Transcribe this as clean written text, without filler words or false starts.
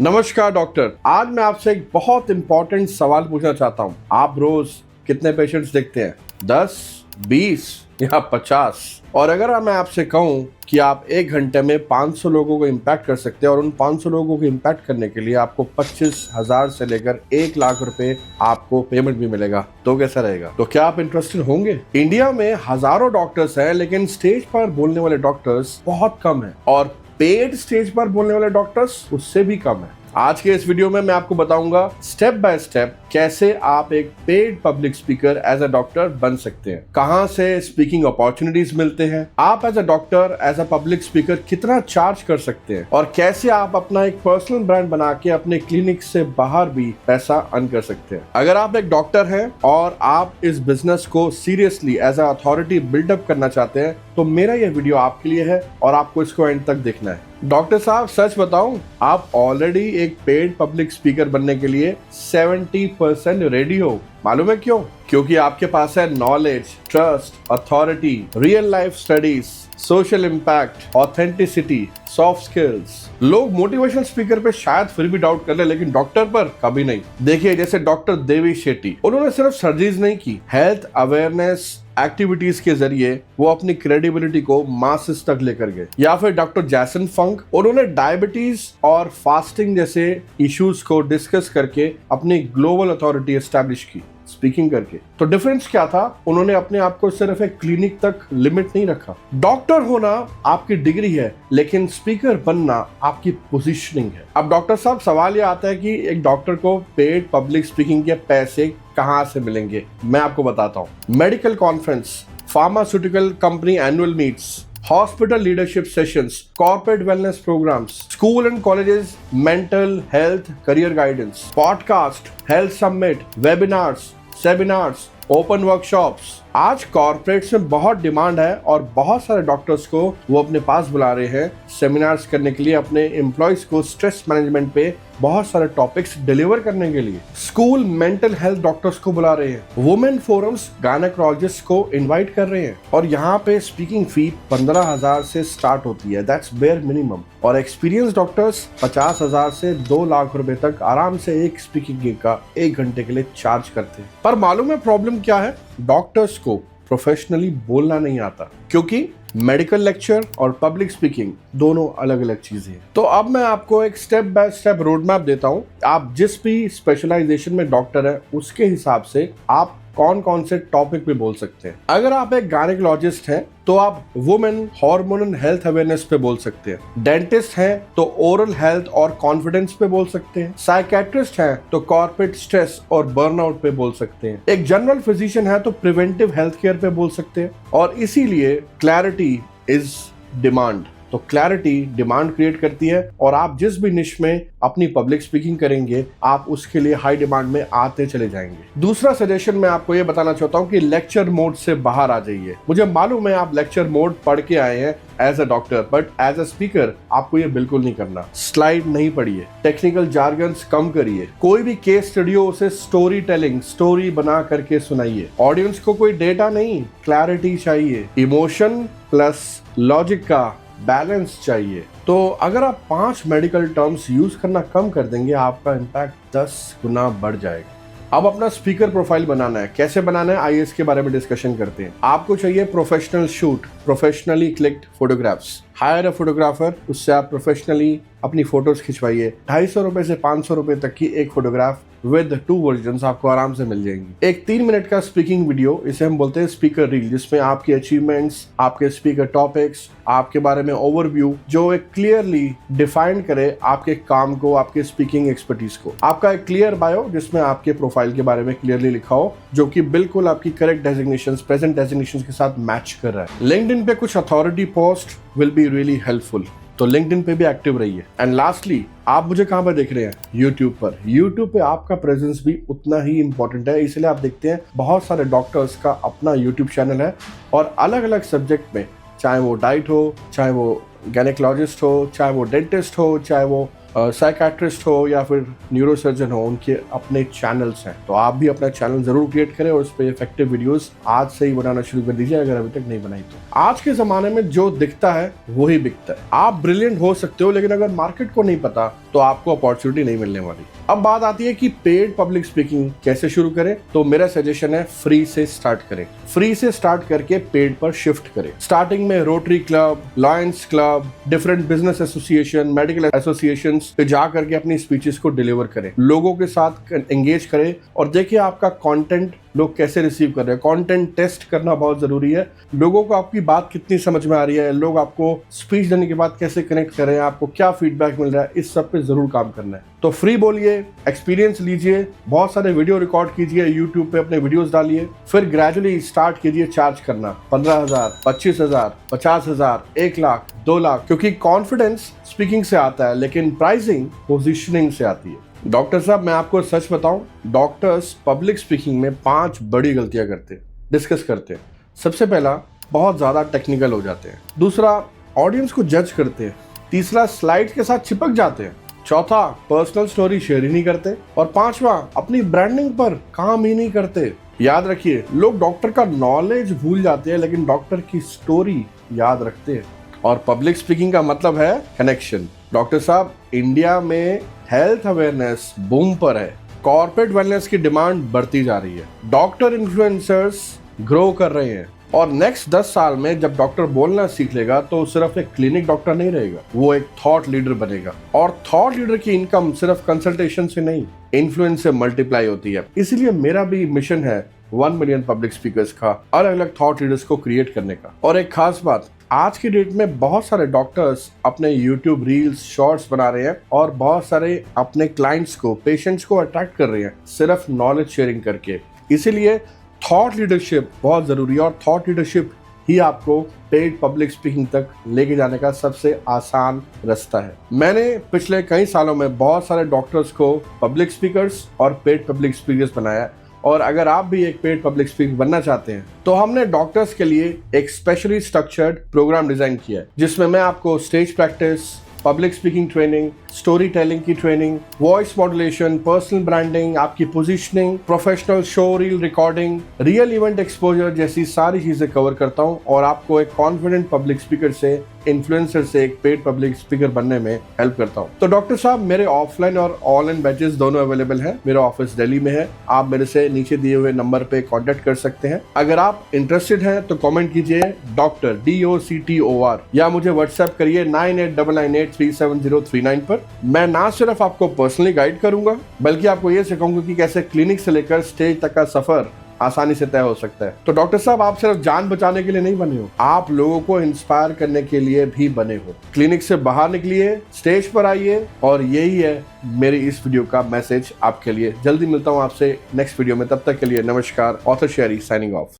नमस्कार डॉक्टर, आज मैं आपसे एक बहुत इंपॉर्टेंट सवाल पूछना चाहता हूँ। आप रोज कितने पेशेंट्स देखते हैं? 10, 20 या 50? और अगर मैं आपसे कहूँ कि आप एक घंटे में 500 लोगों को इम्पैक्ट कर सकते हैं और उन 500 लोगों को इम्पैक्ट करने के लिए आपको 25,000 से लेकर 1 लाख रुपए आपको पेमेंट भी मिलेगा, तो कैसा रहेगा? तो क्या आप इंटरेस्टेड होंगे? इंडिया में हजारों डॉक्टर्स हैं, लेकिन स्टेज पर बोलने वाले डॉक्टर्स बहुत कम हैं और पेड स्टेज पर बोलने वाले डॉक्टर्स उससे भी कम है। आज के इस वीडियो में मैं आपको बताऊंगा स्टेप बाय स्टेप कैसे आप एक paid public speaker as a doctor बन सकते हैं, कहां से स्पीकिंग अपॉर्चुनिटीज मिलते हैं, आप as a doctor as a public speaker कितना चार्ज कर सकते हैं और कैसे आप अपना एक पर्सनल ब्रांड बना के अपने क्लिनिक से बाहर भी पैसा अर्न कर सकते हैं। अगर आप एक डॉक्टर हैं और आप इस बिजनेस को seriously as a authority build up करना चाहते हैं तो मेरा यह वीडियो आपके लिए है और आपको इसको एंड तक देखना है। डॉक्टर साहब, सच बताऊं, आप ऑलरेडी एक पेड पब्लिक स्पीकर बनने के लिए 70% रेडी हो। मालूम है क्यों? क्योंकि आपके पास है knowledge, trust, authority, real life studies, social impact, authenticity, soft skills. लोग मोटिवेशनल स्पीकर पे शायद फिर भी डाउट कर ले, लेकिन डॉक्टर पर कभी नहीं। देखिए, जैसे डॉक्टर देवी शेट्टी, उन्होंने सिर्फ सर्जरीज नहीं की, हेल्थ अवेयरनेस एक्टिविटीज के जरिए वो अपनी क्रेडिबिलिटी को मासेस तक लेकर गए। या फिर डॉक्टर जैसन फंक, उन्होंने डायबिटीज और फास्टिंग जैसे इश्यूज को डिस्कस करके अपनी ग्लोबल अथॉरिटी एस्टैब्लिश की स्पीकिंग करके। तो डिफरेंस क्या था? उन्होंने अपने आप को सिर्फ एक क्लिनिक तक लिमिट नहीं रखा। डॉक्टर होना आपकी डिग्री है, लेकिन स्पीकर बनना आपकी पोजीशनिंग है। अब डॉक्टर साहब, सवाल ये आता है कि एक डॉक्टर को पेड पब्लिक स्पीकिंग के पैसे कहां से मिलेंगे? मैं आपको बताता हूं। Medical conference, pharmaceutical company annual meets, hospital leadership sessions, corporate wellness programs, school and colleges mental health career guidance, podcast, health summit, webinars, seminars, open workshops. आज कॉर्पोरेट्स में बहुत डिमांड है और बहुत सारे डॉक्टर्स को वो अपने पास बुला रहे हैं सेमिनार्स करने के लिए, अपने एम्प्लॉयज को स्ट्रेस मैनेजमेंट पे बहुत सारे टॉपिक्स डिलीवर करने के लिए। स्कूल मेंटल हेल्थ डॉक्टर्स को बुला रहे हैं, वुमेन फोरम्स गायनेकोलॉजिस्ट को इनवाइट कर रहे हैं और यहाँ पे स्पीकिंग फी 15,000 से स्टार्ट होती है, दैट्स बेयर मिनिमम। और एक्सपीरियंस डॉक्टर्स 50,000 से 2 लाख रुपए तक आराम से एक स्पीकिंग गिग का 1 घंटे के लिए चार्ज करते हैं। पर मालूम है प्रॉब्लम क्या है? डॉक्टर्स को प्रोफेशनली बोलना नहीं आता, क्योंकि मेडिकल लेक्चर और पब्लिक स्पीकिंग दोनों अलग अलग चीजें हैं। तो अब मैं आपको एक step by step road map देता हूं। आप जिस भी स्पेशलाइजेशन में डॉक्टर है उसके हिसाब से आप कौन कौन से टॉपिक पे बोल सकते हैं। अगर आप एक गायनेकोलॉजिस्ट हैं तो आप वुमेन हार्मोनल हेल्थ अवेयरनेस पे बोल सकते हैं। डेंटिस्ट हैं तो ओरल हेल्थ और कॉन्फिडेंस पे बोल सकते हैं। साइकेट्रिस्ट हैं तो कॉर्पोरेट स्ट्रेस और बर्नआउट पे बोल सकते हैं। एक जनरल फिजिशियन है तो प्रिवेंटिव हेल्थ केयर पे बोल सकते हैं। और इसीलिए क्लैरिटी इज डिमांड। तो क्लैरिटी डिमांड क्रिएट करती है और आप जिस भी निश में अपनी पब्लिक स्पीकिंग करेंगे आप उसके लिए हाई डिमांड में आते चले जाएंगे। दूसरा सजेशन मैं आपको ये बताना चाहता हूँ कि लेक्चर मोड से बाहर आ जाइए। मुझे मालूम है आप लेक्चर मोड पढ़ के आए हैं as a doctor, but as a speaker आपको ये बिल्कुल नहीं करना। स्लाइड नहीं पढ़िए, टेक्निकल जार्गन्स कम करिए, कोई भी केस स्टडी हो उसे स्टोरी टेलिंग, स्टोरी बना करके सुनाइए। ऑडियंस को कोई डेटा नहीं, क्लैरिटी चाहिए, इमोशन प्लस लॉजिक का बैलेंस चाहिए। तो अगर आप 5 मेडिकल टर्म्स यूज करना कम कर देंगे आपका इम्पैक्ट 10 गुना बढ़ जाएगा। अब अपना स्पीकर प्रोफाइल बनाना है। कैसे बनाना है आइए इसके बारे में डिस्कशन करते हैं। आपको चाहिए professional shoot, professionally clicked photographs. Higher a photographer, उससे आप प्रोफेशनली अपनी फोटोज खिंचवाइए। 250 रुपए से 500 रुपए तक की एक फोटोग्राफ विद 2 वर्जन्स आपको आराम से मिल जाएंगी। एक 3 मिनट का स्पीकिंग वीडियो, इसे हम बोलते हैं स्पीकर रील, जिसमें आपके अचीवमेंट्स, आपके स्पीकर टॉपिक्स, आपके बारे में ओवरव्यू, जो एक क्लियरली डिफाइन करे आपके काम को, आपके स्पीकिंग एक्सपर्टीज को। आपका एक क्लियर बायो जिसमें आपके प्रोफाइल के बारे में क्लियरली लिखा हो, जो कि बिल्कुल आपकी करेक्ट डेजिग्नेशंस, प्रेजेंट डेजिग्नेशंस के साथ मैच कर रहा है। लिंक्डइन पे कुछ authority post will be really helpful, तो लिंक्डइन पे भी एक्टिव रहिए। एंड लास्टली, आप मुझे कहां पर देख रहे हैं? यूट्यूब पर। यूट्यूब पे आपका प्रेजेंस भी उतना ही इंपॉर्टेंट है, इसलिए आप देखते हैं बहुत सारे डॉक्टर्स का अपना यूट्यूब चैनल है और अलग अलग सब्जेक्ट में, चाहे वो डाइट हो, चाहे वो गायनेकोलॉजिस्ट हो, चाहे वो डेंटिस्ट हो, चाहे वो साइकाट्रिस्ट हो या फिर न्यूरोसर्जन हो, उनके अपने चैनल्स हैं। तो आप भी अपना चैनल जरूर क्रिएट करें और उस पर इफेक्टिव वीडियोस आज से ही बनाना शुरू कर दीजिए अगर अभी तक नहीं बनाई तो। आज के ज़माने में जो दिखता है वही बिकता है। आप ब्रिलियंट हो सकते हो, लेकिन अगर मार्केट को नहीं पता तो आपको अपॉर्चुनिटी नहीं मिलने वाली। अब बात आती है कि पेड पब्लिक स्पीकिंग कैसे शुरू करें। तो मेरा सजेशन है फ्री से स्टार्ट करें। फ्री से स्टार्ट करके पेड पर शिफ्ट करें। स्टार्टिंग में rotary club, Lions club, different business association, medical association पे जा करके अपनी स्पीचेस को डिलीवर करें, लोगों के साथ एंगेज करें और देखिए आपका कंटेंट लोग कैसे रिसीव कर रहे हैं। कंटेंट टेस्ट करना बहुत जरूरी है। लोगों को आपकी बात कितनी समझ में आ रही है, लोग आपको स्पीच देने के बाद कैसे कनेक्ट कर रहे हैं, आपको क्या फीडबैक मिल रहा है, इस सब पे जरूर काम करना है। तो फ्री बोलिए, एक्सपीरियंस लीजिए, बहुत सारे वीडियो रिकॉर्ड कीजिए, यूट्यूब पे अपने वीडियोस डालिए, फिर ग्रेजुअली स्टार्ट कीजिए चार्ज करना 15,000, 25,000, 50,000, 1 लाख, 2 लाख, क्योंकि कॉन्फिडेंस स्पीकिंग से आता है लेकिन प्राइसिंग पोजिशनिंग से आती है। डॉक्टर साहब मैं आपको सच बताऊं, डॉक्टर्स पब्लिक स्पीकिंग में 5 बड़ी गलतियां डिस्कस करते हैं। सबसे पहला, बहुत ज्यादा टेक्निकल हो जाते हैं। दूसरा, ऑडियंस को जज करते हैं। तीसरा, स्लाइड्स के साथ चिपक जाते हैं। चौथा, पर्सनल स्टोरी शेयर ही नहीं करते। और 5वां, अपनी ब्रांडिंग पर काम ही नहीं करते। याद रखिए, लोग डॉक्टर का नॉलेज भूल जाते हैं लेकिन डॉक्टर की स्टोरी याद रखते हैं। और पब्लिक स्पीकिंग का मतलब है कनेक्शन। डॉक्टर साहब, इंडिया में हेल्थ अवेयरनेस बूम पर है। कॉर्पोरेट वेलनेस की डिमांड बढ़ती जा रही है। डॉक्टर इन्फ्लुएंसर्स ग्रो कर रहे हैं और नेक्स्ट 10 साल में जब डॉक्टर बोलना सीख लेगा तो सिर्फ एक क्लिनिक डॉक्टर नहीं रहेगा, वो एक थॉट लीडर बनेगा। और थॉट लीडर की इनकम सिर्फ कंसल्टेशन से नहीं, इन्फ्लुएंस से मल्टीप्लाई होती है। इसलिए मेरा भी मिशन है 1 मिलियन पब्लिक स्पीकर्स का, अलग अलग थॉट लीडर्स को क्रिएट करने का। और एक खास बात, आज की डेट में बहुत सारे डॉक्टर्स अपने YouTube रील्स, शॉर्ट्स बना रहे हैं और बहुत सारे अपने क्लाइंट्स को, पेशेंट्स को अट्रैक्ट कर रहे हैं सिर्फ नॉलेज शेयरिंग करके। इसीलिए थॉट लीडरशिप बहुत जरूरी है और थॉट लीडरशिप ही आपको पेड पब्लिक स्पीकिंग तक लेके जाने का सबसे आसान रास्ता है। मैंने पिछले कई सालों में बहुत सारे डॉक्टर्स को पब्लिक स्पीकर्स और पेड पब्लिक स्पीकर्स बनाया। और अगर आप भी एक पेड पब्लिक स्पीकर बनना चाहते हैं तो हमने डॉक्टर्स के लिए एक स्पेशली स्ट्रक्चर्ड प्रोग्राम डिजाइन किया है, जिसमें मैं आपको stage practice, public speaking training, story telling की training, voice modulation, personal branding, आपकी positioning, professional show reel recording, real event exposure जैसी सारी चीजें कवर करता हूं और आपको एक कॉन्फिडेंट पब्लिक स्पीकर से, इन्फ्लुएंसर से एक पेड पब्लिक स्पीकर बनने में हेल्प करता हूं। तो डॉक्टर साहब, मेरे ऑफलाइन और ऑनलाइन बैचेस दोनों अवेलेबल हैं। मेरा ऑफिस दिल्ली में है। आप मेरे से नीचे दिए हुए नंबर पे कांटेक्ट कर सकते हैं। अगर आप इंटरेस्टेड हैं तो कमेंट कीजिए डॉक्टर DOCTOR या मुझे व्हाट्सएप करिए 9899837039 पर। मैं ना सिर्फ आपको पर्सनली गाइड करूंगा बल्कि आपको ये सिखाऊंगा कि कैसे क्लिनिक से लेकर स्टेज तक का सफर आसानी से तय हो सकता है। तो डॉक्टर साहब, आप सिर्फ जान बचाने के लिए नहीं बने हो, आप लोगों को इंस्पायर करने के लिए भी बने हो। क्लिनिक से बाहर निकलिए, स्टेज पर आइए और यही है मेरी इस वीडियो का मैसेज आपके लिए। जल्दी मिलता हूं आपसे नेक्स्ट वीडियो में, तब तक के लिए नमस्कार। ऑथर शेरी साइनिंग ऑफ।